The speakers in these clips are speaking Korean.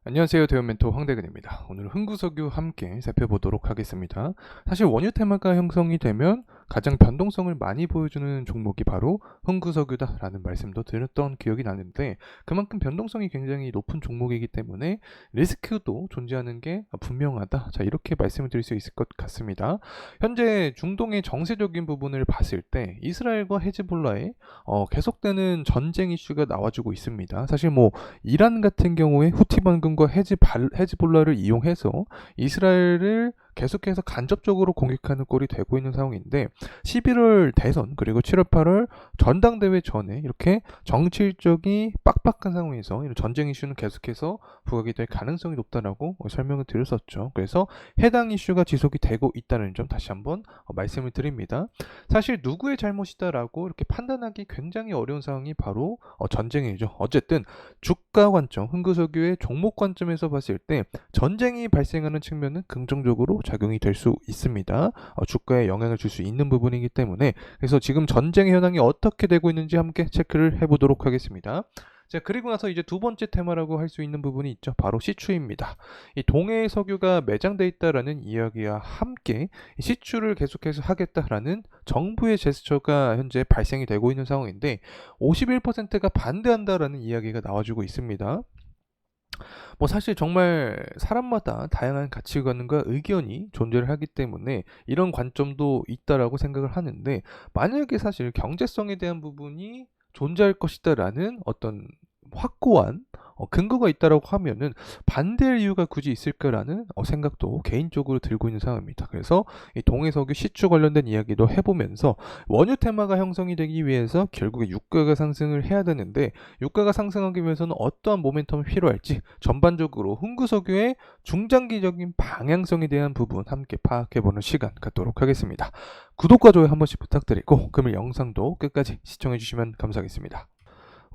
안녕하세요. 대원 멘토 황대근입니다. 오늘 흥구석유 함께 살펴보도록 하겠습니다. 사실 원유 테마가 형성이 되면 가장 변동성을 많이 보여주는 종목이 바로 흥구석유다라는 말씀도 드렸던 기억이 나는데, 그만큼 변동성이 굉장히 높은 종목이기 때문에 리스크도 존재하는 게 분명하다. 자, 이렇게 말씀을 드릴 수 있을 것 같습니다. 현재 중동의 정세적인 부분을 봤을 때 이스라엘과 헤즈볼라의 계속되는 전쟁 이슈가 나와주고 있습니다. 사실 이란 같은 경우에 후티 반군과 헤즈볼라를 이용해서 이스라엘을 계속해서 간접적으로 공격하는 꼴이 되고 있는 상황인데, 11월 대선 그리고 7월 8월 전당대회 전에 이렇게 정치적이 빡빡한 상황에서 이런 전쟁 이슈는 계속해서 부각이 될 가능성이 높다라고 설명을 드렸었죠. 그래서 해당 이슈가 지속이 되고 있다는 점 다시 한번 말씀을 드립니다. 사실 누구의 잘못이다라고 이렇게 판단하기 굉장히 어려운 상황이 바로 전쟁이죠. 어쨌든 주가 관점, 흥구석유의 종목 관점에서 봤을 때 전쟁이 발생하는 측면은 긍정적으로 작용이 될 수 있습니다. 주가에 영향을 줄 수 있는 부분이기 때문에, 그래서 지금 전쟁의 현황이 어떻게 되고 있는지 함께 체크를 해보도록 하겠습니다. 자, 그리고 나서 이제 두 번째 테마라고 할 수 있는 부분이 있죠. 바로 시추입니다. 이 동해 석유가 매장돼 있다라는 이야기와 함께 시추를 계속해서 하겠다라는 정부의 제스처가 현재 발생이 되고 있는 상황인데, 51%가 반대한다라는 이야기가 나와주고 있습니다. 사실 정말 사람마다 다양한 가치관과 의견이 존재를 하기 때문에 이런 관점도 있다라고 생각을 하는데, 만약에 사실 경제성에 대한 부분이 존재할 것이다라는 어떤 확고한 근거가 있다라고 하면은 반대할 이유가 굳이 있을까라는 생각도 개인적으로 들고 있는 상황입니다. 그래서 이 동해석유 시추 관련된 이야기도 해보면서 원유 테마가 형성이 되기 위해서 결국에 유가가 상승을 해야 되는데, 유가가 상승하기 위해서는 어떠한 모멘텀이 필요할지 전반적으로 흥구석유의 중장기적인 방향성에 대한 부분 함께 파악해보는 시간 갖도록 하겠습니다. 구독과 좋아요 한 번씩 부탁드리고, 그러면 영상도 끝까지 시청해주시면 감사하겠습니다.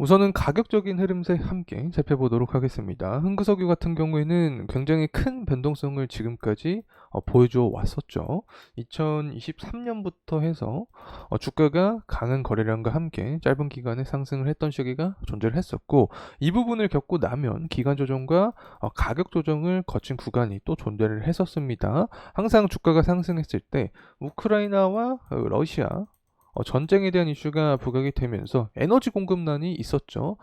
우선은 가격적인 흐름세 함께 살펴보도록 하겠습니다. 흥구석유 같은 경우에는 굉장히 큰 변동성을 지금까지 보여줘 왔었죠. 2023년부터 해서 주가가 강한 거래량과 함께 짧은 기간에 상승을 했던 시기가 존재를 했었고, 이 부분을 겪고 나면 기간 조정과 가격 조정을 거친 구간이 또 존재를 했었습니다. 항상 주가가 상승했을 때 우크라이나와 러시아 전쟁에 대한 이슈가 부각이 되면서 에너지 공급난이 있었죠.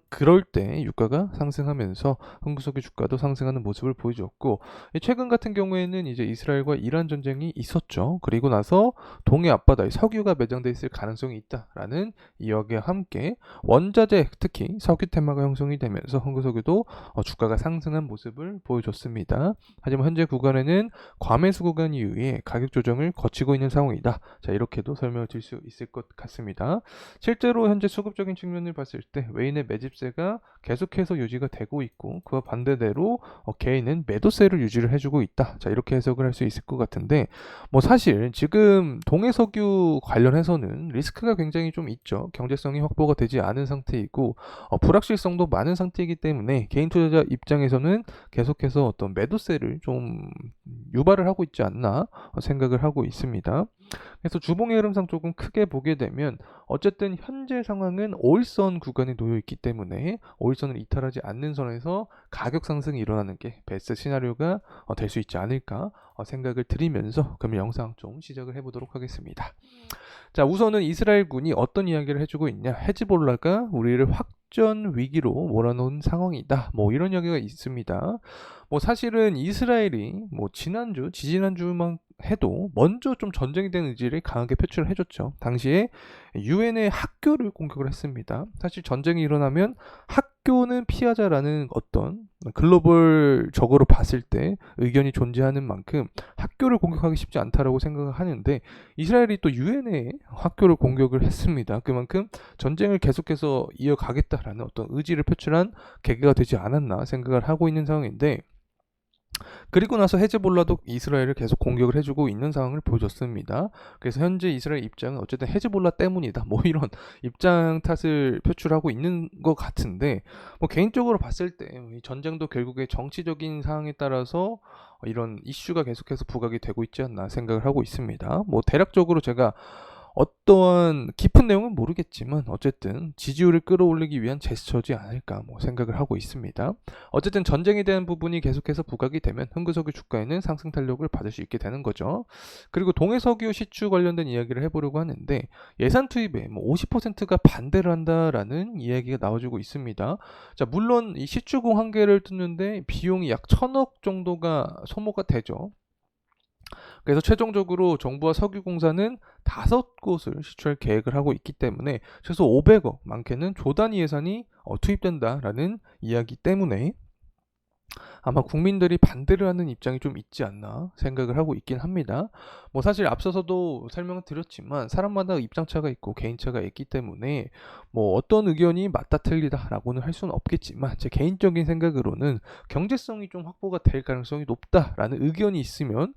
그럴 때 유가가 상승하면서 흥구석유 주가도 상승하는 모습을 보여줬고, 최근 같은 경우에는 이제 이스라엘과 이란 전쟁이 있었죠. 그리고 나서 동해 앞바다에 석유가 매장돼 있을 가능성이 있다라는 이야기와 함께 원자재, 특히 석유 테마가 형성이 되면서 흥구석유도 주가가 상승한 모습을 보여줬습니다. 하지만 현재 구간에는 과매수 구간 이후에 가격 조정을 거치고 있는 상황이다. 자, 이렇게도 설명을 드릴 수 있을 것 같습니다. 실제로 현재 수급적인 측면을 봤을 때 외인의 매집세가 계속해서 유지가 되고 있고, 그와 반대대로 개인은 매도세를 유지를 해주고 있다. 자, 이렇게 해석을 할 수 있을 것 같은데, 사실 지금 동해석유 관련해서는 리스크가 굉장히 좀 있죠. 경제성이 확보가 되지 않은 상태이고 불확실성도 많은 상태이기 때문에 개인 투자자 입장에서는 계속해서 어떤 매도세를 좀 유발을 하고 있지 않나 생각을 하고 있습니다. 그래서 주봉의 흐름상 조금 크게 보게 되면 어쨌든 현재 상황은 5일선 구간에 놓여 있기 때문에 5일선을 이탈하지 않는 선에서 가격 상승이 일어나는 게 베스트 시나리오가 될 수 있지 않을까 생각을 드리면서 그럼 영상 좀 시작을 해보도록 하겠습니다. 자, 우선은 이스라엘군이 어떤 이야기를 해주고 있냐. 헤즈볼라가 우리를 확전 위기로 몰아넣은 상황이다. 이런 이야기가 있습니다. 사실은 이스라엘이 지난주, 지지난주만 해도 먼저 좀 전쟁에 대한 의지를 강하게 표출을 해줬죠. 당시에 유엔의 학교를 공격을 했습니다. 사실 전쟁이 일어나면 학교는 피하자라는 어떤 글로벌적으로 봤을 때 의견이 존재하는 만큼 학교를 공격하기 쉽지 않다라고 생각을 하는데, 이스라엘이 또 유엔의 학교를 공격을 했습니다. 그만큼 전쟁을 계속해서 이어가겠다라는 어떤 의지를 표출한 계기가 되지 않았나 생각을 하고 있는 상황인데, 그리고 나서 헤즈볼라도 이스라엘을 계속 공격을 해주고 있는 상황을 보여줬습니다. 그래서 현재 이스라엘 입장은 어쨌든 헤즈볼라 때문이다. 이런 입장 탓을 표출하고 있는 것 같은데, 개인적으로 봤을 때 이 전쟁도 결국에 정치적인 상황에 따라서 이런 이슈가 계속해서 부각이 되고 있지 않나 생각을 하고 있습니다. 대략적으로 제가 어떠한 깊은 내용은 모르겠지만 어쨌든 지지율을 끌어올리기 위한 제스처지 않을까 생각을 하고 있습니다. 어쨌든 전쟁에 대한 부분이 계속해서 부각이 되면 흥구석유 주가에는 상승 탄력을 받을 수 있게 되는 거죠. 그리고 동해석유 시추 관련된 이야기를 해보려고 하는데 예산 투입에 50%가 반대를 한다라는 이야기가 나와주고 있습니다. 자, 물론 이 시추공 한 개를 뚫는데 비용이 약 1,000억 정도가 소모가 되죠. 그래서 최종적으로 정부와 석유공사는 5곳을 시추할 계획을 하고 있기 때문에 최소 500억, 많게는 조 단위 예산이 투입된다라는 이야기 때문에 아마 국민들이 반대를 하는 입장이 좀 있지 않나 생각을 하고 있긴 합니다. 사실 앞서서도 설명을 드렸지만 사람마다 입장차가 있고 개인차가 있기 때문에 어떤 의견이 맞다 틀리다라고는 할 수는 없겠지만 제 개인적인 생각으로는 경제성이 좀 확보가 될 가능성이 높다라는 의견이 있으면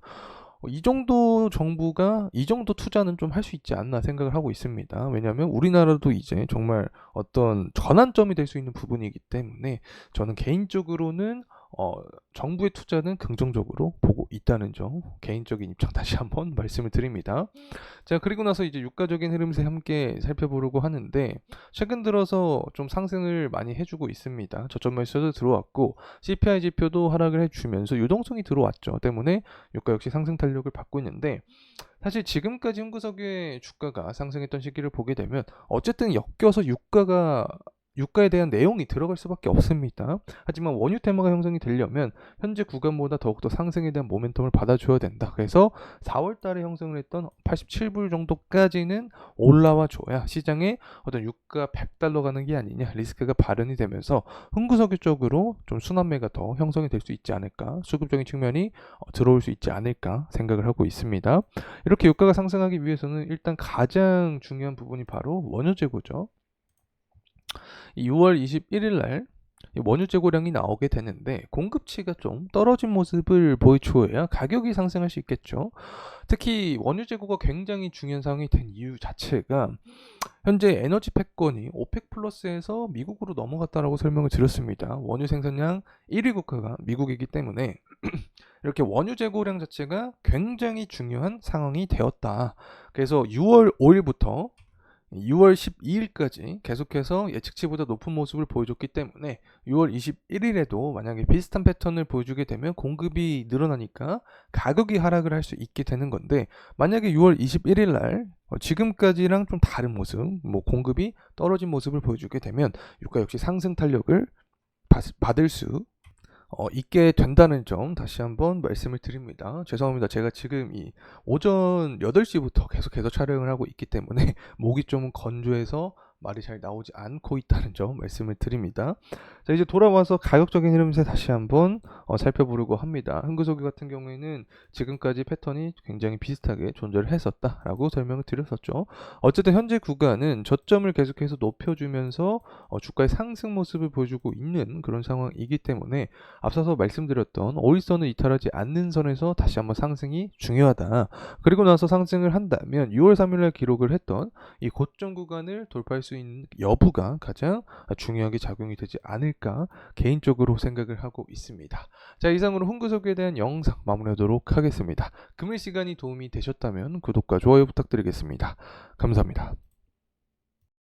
이 정도 정부가 이 정도 투자는 좀 할 수 있지 않나 생각을 하고 있습니다. 왜냐하면 우리나라도 이제 정말 어떤 전환점이 될 수 있는 부분이기 때문에 저는 개인적으로는 정부의 투자는 긍정적으로 보고 있다는 점 개인적인 입장 다시 한번 말씀을 드립니다. 자, 그리고 나서 이제 유가적인 흐름세 함께 살펴보려고 하는데 최근 들어서 좀 상승을 많이 해주고 있습니다. 저점 매수도 들어왔고 CPI 지표도 하락을 해주면서 유동성이 들어왔죠. 때문에 유가 역시 상승 탄력을 받고 있는데 사실 지금까지 흥구석유의 주가가 상승했던 시기를 보게 되면 어쨌든 엮여서 유가에 대한 내용이 들어갈 수밖에 없습니다. 하지만 원유 테마가 형성이 되려면 현재 구간보다 더욱더 상승에 대한 모멘텀을 받아줘야 된다. 그래서 4월 달에 형성을 했던 87불 정도까지는 올라와 줘야 시장에 어떤 유가 100달러 가는 게 아니냐 리스크가 발현이 되면서 흥구석유 쪽으로 좀 순환매가 더 형성이 될 수 있지 않을까, 수급적인 측면이 들어올 수 있지 않을까 생각을 하고 있습니다. 이렇게 유가가 상승하기 위해서는 일단 가장 중요한 부분이 바로 원유 재고죠. 6월 21일 날 원유 재고량이 나오게 되는데 공급치가 좀 떨어진 모습을 보여줘야 가격이 상승할 수 있겠죠. 특히 원유 재고가 굉장히 중요한 상황이 된 이유 자체가 현재 에너지 패권이 오펙 플러스에서 미국으로 넘어갔다라고 설명을 드렸습니다. 원유 생산량 1위 국가가 미국이기 때문에 이렇게 원유 재고량 자체가 굉장히 중요한 상황이 되었다. 그래서 6월 5일부터 6월 12일까지 계속해서 예측치보다 높은 모습을 보여줬기 때문에 6월 21일에도 만약에 비슷한 패턴을 보여주게 되면 공급이 늘어나니까 가격이 하락을 할 수 있게 되는 건데 만약에 6월 21일 날 지금까지랑 좀 다른 모습, 공급이 떨어진 모습을 보여주게 되면 유가 역시 상승 탄력을 받을 수 있게 된다는 점 다시 한번 말씀을 드립니다. 죄송합니다. 제가 지금 이 오전 8시부터 계속해서 촬영을 하고 있기 때문에 목이 좀 건조해서 말이 잘 나오지 않고 있다는 점 말씀을 드립니다. 자, 이제 돌아와서 가격적인 흐름세 다시 한번 살펴보려고 합니다. 흥구석유 같은 경우에는 지금까지 패턴이 굉장히 비슷하게 존재를 했었다라고 설명을 드렸었죠. 어쨌든 현재 구간은 저점을 계속해서 높여주면서 주가의 상승 모습을 보여주고 있는 그런 상황이기 때문에 앞서서 말씀드렸던 5일선을 이탈하지 않는 선에서 다시 한번 상승이 중요하다. 그리고 나서 상승을 한다면 6월 3일날 기록을 했던 이 고점 구간을 돌파할 수 있는 여부가 가장 중요하게 작용이 되지 않을까 개인적으로 생각을 하고 있습니다. 자, 이상으로 흥구석유에 대한 영상 마무리하도록 하겠습니다. 금일 시간이 도움이 되셨다면 구독과 좋아요 부탁드리겠습니다. 감사합니다.